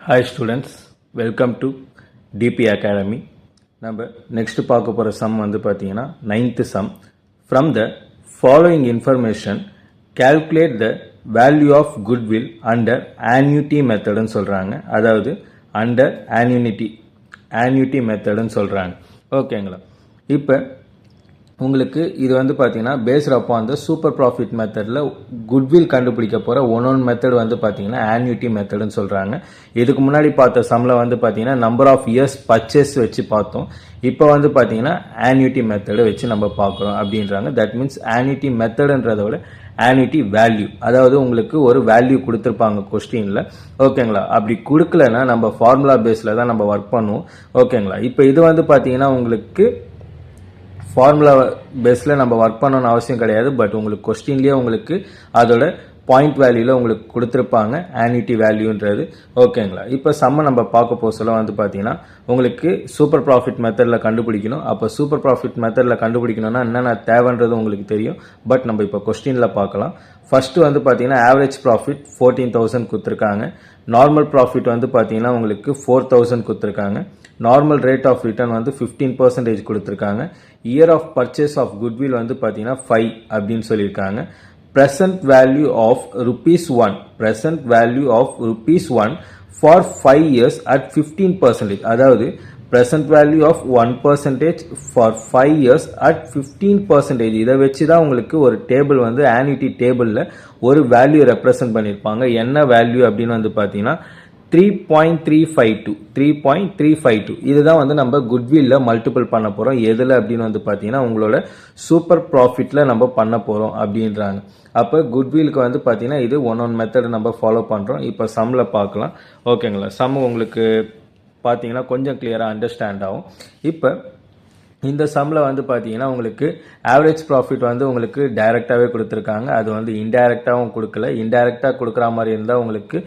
Hi students, welcome to DP Academy. நம்ம next பார்க்க போற sum வந்து பாத்தீங்கன்னா 9th sum. From the following information, calculate the value of goodwill under annuity method ன்னு சொல்றாங்க. அதாவது under annuity method ன்னு சொல்றாங்க. ஓகேங்களா? இப்போ உங்களுக்கு இது வந்து பார்த்தீங்கன்னா பேஸ்ட் அப்போ அந்த சூப்பர் ப்ராஃபிட் மெத்தடில் குட்வில் கண்டுபிடிக்க போகிற ஒன் மெத்தட் வந்து பார்த்தீங்கன்னா ஆன்யூட்டி மெத்தடுன்னு சொல்கிறாங்க. இதுக்கு முன்னாடி பார்த்த சம்மில் வந்து பார்த்தீங்கன்னா நம்பர் ஆஃப் இயர்ஸ் பர்ச்சேஸ் வச்சு பார்த்தோம். இப்போ வந்து பார்த்தீங்கன்னா ஆன்யூட்டி மெத்தடை வச்சு நம்ம பார்க்குறோம் அப்படின்றாங்க. தட் மீன்ஸ் ஆன்யூட்டி மெத்தடுன்றதை விட ஆன்யூட்டி வேல்யூ, அதாவது உங்களுக்கு ஒரு வேல்யூ கொடுத்துருப்பாங்க கொஸ்டினில். ஓகேங்களா? அப்படி கொடுக்கலன்னா நம்ம ஃபார்முலா பேஸில் தான் நம்ம ஒர்க் பண்ணுவோம். ஓகேங்களா? இப்போ இது வந்து பார்த்தீங்கன்னா உங்களுக்கு ஃபார்முலா பேஸில் நம்ம ஒர்க் பண்ணணும்னு அவசியம் கிடையாது. பட் உங்களுக்கு கொஸ்டின்லேயே உங்களுக்கு அதோட பாயிண்ட் வேல்யூவில் உங்களுக்கு கொடுத்துருப்பாங்க ஆன்யூட்டி வேல்யூன்றது. ஓகேங்களா? இப்போ சம்ம நம்ம பார்க்க போக சொல்ல வந்து பார்த்தீங்கன்னா உங்களுக்கு சூப்பர் ப்ராஃபிட் மெத்தடில் கண்டுபிடிக்கணும். அப்போ சூப்பர் ப்ராஃபிட் மெத்தடில் கண்டுபிடிக்கணும்னா என்னென்ன தேவைன்றது உங்களுக்கு தெரியும். பட் நம்ம இப்போ கொஸ்டினில் பார்க்கலாம். ஃபர்ஸ்ட் வந்து பார்த்தீங்கன்னா ஆவரேஜ் ப்ராஃபிட் 14,000 கொடுத்துருக்காங்க. நார்மல் ப்ராஃபிட் வந்து பார்த்தீங்கன்னா உங்களுக்கு 4,000 கொடுத்துருக்காங்க. நார்மல் ரேட் ஆஃப் ரிட்டர்ன் வந்து 15% கொடுத்துருக்காங்க. Year of purchase of goodwill வந்து பார்த்தீங்கன்னா 5 அப்படின்னு சொல்லியிருக்காங்க. present value of ₹1 for 5 years at 15%. அதாவது present value of 1% for 5 years at 15%. இதை வச்சு தான் உங்களுக்கு ஒரு டேபிள் வந்து ஆன்யூட்டி டேபிளில் ஒரு வேல்யூ ரெப்ரசன்ட் பண்ணியிருப்பாங்க. என்ன வேல்யூ அப்படின்னு வந்து பார்த்தீங்கன்னா 3.352. இதுதான் வந்து நம்ம குட்வில்ல மல்டிபிள் பண்ண போறோம். எதுல அப்படின்னு வந்து பாத்தீங்கன்னா உங்களோட சூப்பர் ப்ராஃபிட்ல நம்ம பண்ண போறோம் அப்படின்றாங்க. அப்ப குட்விலுக்கு வந்து பாத்தீங்கன்னா இது ஒன் மெத்தட் நம்ம ஃபாலோ பண்றோம். இப்ப சம்ல பார்க்கலாம். ஓகேங்களா? சம் உங்களுக்கு பாத்தீங்கன்னா கொஞ்சம் கிளியரா அண்டர்ஸ்டாண்ட் ஆகும். இப்ப இந்த சம்மில் வந்து பார்த்தீங்கன்னா உங்களுக்கு ஆவரேஜ் ப்ராஃபிட் வந்து உங்களுக்கு டைரெக்டாகவே கொடுத்துருக்காங்க. அது வந்து இன்டைரக்டாகவும் கொடுக்கல. இன்டைரக்டாக கொடுக்குற மாதிரி இருந்தால் உங்களுக்கு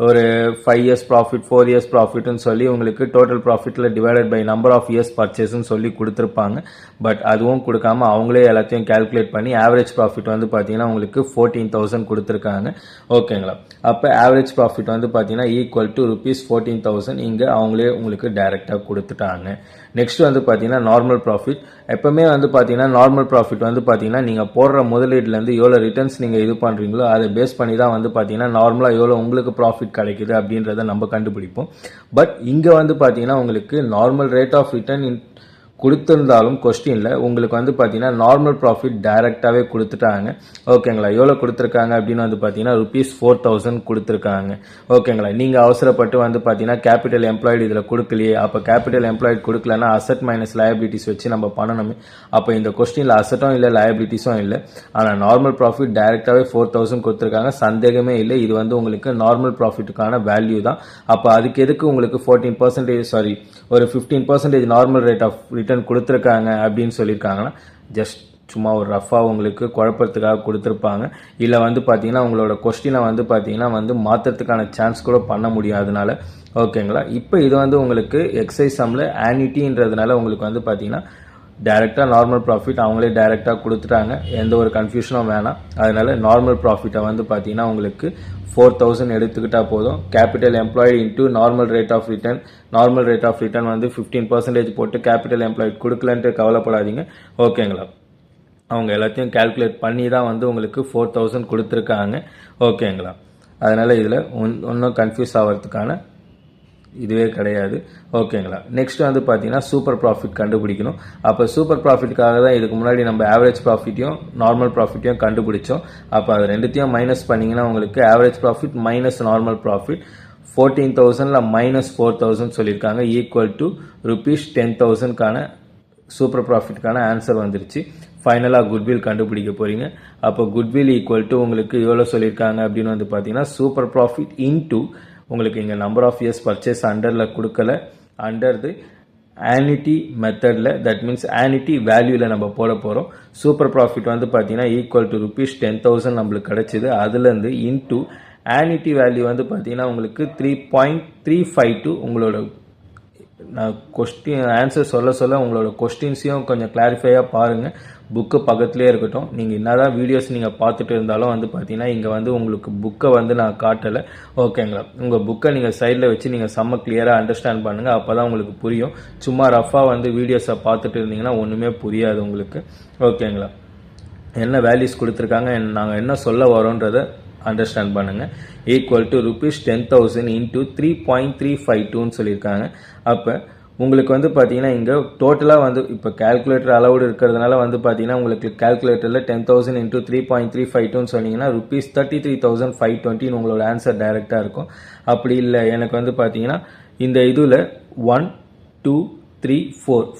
ஒரு 5 இயர்ஸ் ப்ராஃபிட் 4 இயர்ஸ் ப்ராஃபிட்னு சொல்லி உங்களுக்கு டோட்டல் ப்ராஃபிட்டில் divided by number of years பர்ச்சேஸ்ன்னு சொல்லி கொடுத்துருப்பாங்க. பட் அதுவும் கொடுக்காம அவங்களே எல்லாத்தையும் கேல்குலேட் பண்ணி ஆவரேஜ் ப்ராஃபிட் வந்து பார்த்தீங்கன்னா உங்களுக்கு 14,000 கொடுத்துருக்காங்க. ஓகேங்களா? அப்போ ஆவரேஜ் ப்ராஃபிட் வந்து பார்த்தீங்கன்னா ஈக்குவல் டு ₹14,000 இங்கே அவங்களே உங்களுக்கு டைரெக்டாக கொடுத்துட்டாங்க. நெக்ஸ்ட் வந்து பார்த்தீங்கன்னா நார்மல் ப்ராஃபிட். எப்பவுமே வந்து பார்த்தீங்கன்னா நார்மல் ப்ராஃபிட் வந்து பார்த்தீங்கன்னா நீங்கள் போடுற முதலீடுலேருந்து எவ்வளோ ரிட்டர்ன்ஸ் நீங்கள் இது பண்ணுறீங்களோ அதை பேஸ் பண்ணி தான் வந்து பார்த்தீங்கன்னா நார்மலாக எவ்வளோ உங்களுக்கு ப்ராஃபிட் கிடைக்குது அப்படின்றத நம்ம கண்டுபிடிப்போம். பட் இங்கே வந்து பார்த்தீங்கன்னா உங்களுக்கு நார்மல் ரேட் ஆஃப் ரிட்டர்ன் கொடுத்திருந்தாலும் கொஸ்டின்ல உங்களுக்கு வந்து பார்த்தீங்கன்னா நார்மல் ப்ராஃபிட் டைரக்டாகவே கொடுத்துட்டாங்க. ஓகேங்களா? எவ்வளோ கொடுத்துருக்காங்க அப்படின்னு வந்து பார்த்தீங்கன்னா ₹4,000 கொடுத்துருக்காங்க. ஓகேங்களா? நீங்கள் அவசரப்பட்டு வந்து பார்த்தீங்கன்னா கேபிட்டல் எம்ப்ளாய்டு இதில் கொடுக்கலையே, அப்போ கேபிட்டல் எம்ப்ளாய்டு கொடுக்கலன்னா அசட் மைனஸ் லயபிலிட்டிஸ் வச்சு நம்ம பண்ணணுமே. அப்போ இந்த கொஸ்டினில் அசட்டும் இல்லை லயபிலிட்டிஸும் இல்லை. ஆனால் நார்மல் ப்ராஃபிட் டைரக்டாகவே 4,000 கொடுத்துருக்காங்க. சந்தேகமே இல்லை, இது வந்து உங்களுக்கு நார்மல் ப்ராஃபிட்டுக்கான வேல்யூ தான். அப்போ அதுக்கு எதுக்கு உங்களுக்கு 15% நார்மல் ரேட் ஆஃப் ரிட்டர்ன் கொடுத்துருக்காங்க அப்படின்னு சொல்லியிருக்காங்கன்னா ஜஸ்ட் சும்மா ஒரு ரஃபா உங்களுக்கு குழப்பத்துக்காக கொடுத்துருப்பாங்க. இல்லை வந்து பார்த்தீங்கன்னா உங்களோட கொஸ்டினை வந்து பார்த்தீங்கன்னா வந்து மாற்றத்துக்கான சான்ஸ் கூட பண்ண முடியாதனால. ஓகேங்களா? இப்போ இது வந்து உங்களுக்கு எக்ஸைஸ் சம்மில் ஆன்யூட்டின்றதுனால உங்களுக்கு வந்து பார்த்தீங்கன்னா டைரெக்டாக நார்மல் ப்ராஃபிட் அவங்களே டைரெக்டாக கொடுத்துட்டாங்க. எந்த ஒரு கன்ஃபியூஷனும் வேணாம். அதனால நார்மல் ப்ராஃபிட்டை வந்து பார்த்தீங்கன்னா உங்களுக்கு 4,000 எடுத்துக்கிட்டா போதும். Capital employed into normal rate of return. Normal rate of return வந்து 15% போட்டு கேபிட்டல் எம்ப்ளாய்டு கொடுக்கலன்ட்டு கவலைப்படாதீங்க. ஓகேங்களா? அவங்க எல்லாத்தையும் கால்குலேட் பண்ணி தான் வந்து உங்களுக்கு 4,000 கொடுத்துருக்காங்க. ஓகேங்களா? அதனால இதில் ஒன்றும் கன்ஃபியூஸ் ஆகிறதுக்கான இதுவே கிடையாது. ஓகேங்களா? நெக்ஸ்ட் வந்து பார்த்தீங்கன்னா சூப்பர் ப்ராஃபிட் கண்டுபிடிக்கணும். அப்போ சூப்பர் ப்ராஃபிட்டுக்காக தான் இதுக்கு முன்னாடி நம்ம ஆவரேஜ் ப்ராஃபிட்டையும் நார்மல் ப்ராஃபிட்டையும் கண்டுபிடிச்சோம். அப்போ அது ரெண்டுத்தையும் மைனஸ் பண்ணிங்கன்னா உங்களுக்கு average profit minus normal profit 14,000ல் மைனஸ் 4,000 சொல்லியிருக்காங்க ஈக்குவல் டு ₹10,000க்கான சூப்பர் ப்ராஃபிட்டுக்கான ஆன்சர் வந்துருச்சு. ஃபைனலாக குட்வில் கண்டுபிடிக்க போறீங்க. அப்போ குட்வில் ஈக்குவல் டு உங்களுக்கு எவ்வளோ சொல்லியிருக்காங்க அப்படின்னு வந்து பார்த்தீங்கன்னா சூப்பர் ப்ராஃபிட் இன்டூ உங்களுக்கு இங்கே நம்பர் ஆஃப் இயர்ஸ் பர்ச்சேஸ் அண்டரில் கொடுக்கல, அண்டர் தி ஆன்யூட்டி மெத்தடில் தட் மீன்ஸ் ஆன்யூட்டி வேல்யூவில் நம்ம போட போகிறோம். சூப்பர் ப்ராஃபிட் வந்து பார்த்தீங்கன்னா ஈக்குவல் டு ₹10,000 நம்மளுக்கு கிடைச்சிது. அதுலேருந்து இன்டூ ஆன்யூட்டி வேல்யூ வந்து பார்த்தீங்கன்னா உங்களுக்கு 3.352. உங்களோட நான் கொஸ்டின் ஆன்சர் சொல்ல உங்களோட கொஸ்டின்ஸையும் கொஞ்சம் கிளாரிஃபையாக பாருங்கள். புக்கு பக்கத்துலேயே இருக்கட்டும். நீங்கள் என்னதான் வீடியோஸ் நீங்கள் பார்த்துட்டு இருந்தாலும் வந்து பார்த்தீங்கன்னா இங்கே வந்து உங்களுக்கு புக்கை வந்து நான் காட்டலை. ஓகேங்களா? உங்கள் புக்கை நீங்கள் சைடில் வச்சு நீங்கள் செம்ம கிளியராக அண்டர்ஸ்டாண்ட் பண்ணுங்கள். அப்போ தான் உங்களுக்கு புரியும். சும்மா ரஃபாக வந்து வீடியோஸை பார்த்துட்டு இருந்தீங்கன்னா ஒன்றுமே புரியாது உங்களுக்கு. ஓகேங்களா? என்ன வேல்யூஸ் கொடுத்துருக்காங்க, நாங்கள் என்ன சொல்ல வரோன்றதை அண்டர்ஸ்டாண்ட் பண்ணுங்கள். ஈக்குவல் டு ₹10,000 இன்ட்டு 3.352 சொல்லியிருக்காங்க. அப்போ உங்களுக்கு வந்து பார்த்தீங்கன்னா இங்கே டோட்டலாக வந்து இப்போ கேல்குலேட்டர் அலவுடு இருக்கிறதுனால வந்து பார்த்தீங்கன்னா உங்களுக்கு கேல்குலேட்டரில் 10,000 இன்ட்டு 3.352 சொன்னீங்கன்னா ₹33,520 உங்களோட ஆன்சர் டைரெக்டாக இருக்கும். அப்படி இல்லை எனக்கு வந்து பார்த்தீங்கன்னா இந்த இதில் 1 2 3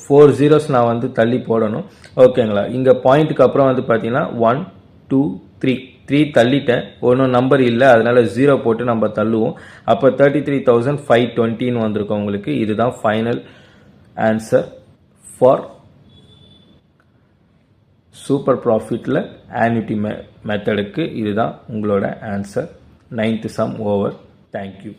4 ஜீரோஸ் நான் வந்து தள்ளி போடணும். ஓகேங்களா? இங்கே பாயிண்ட்டுக்கு அப்புறம் வந்து பார்த்தீங்கன்னா 1 2 3 தள்ளிட்டேன், ஒன்றும் நம்பர் இல்லை, அதனால 0 போட்டு நம்ம தள்ளுவோம். அப்போ 33,520 வந்திருக்கும் உங்களுக்கு. இதுதான் ஃபைனல் ஆன்சர் ஃபார் சூப்பர் ப்ராஃபிட்டில் ஆன்யூட்டி மெத்தடுக்கு. இதுதான் உங்களோட answer. 9th some over. Thank you.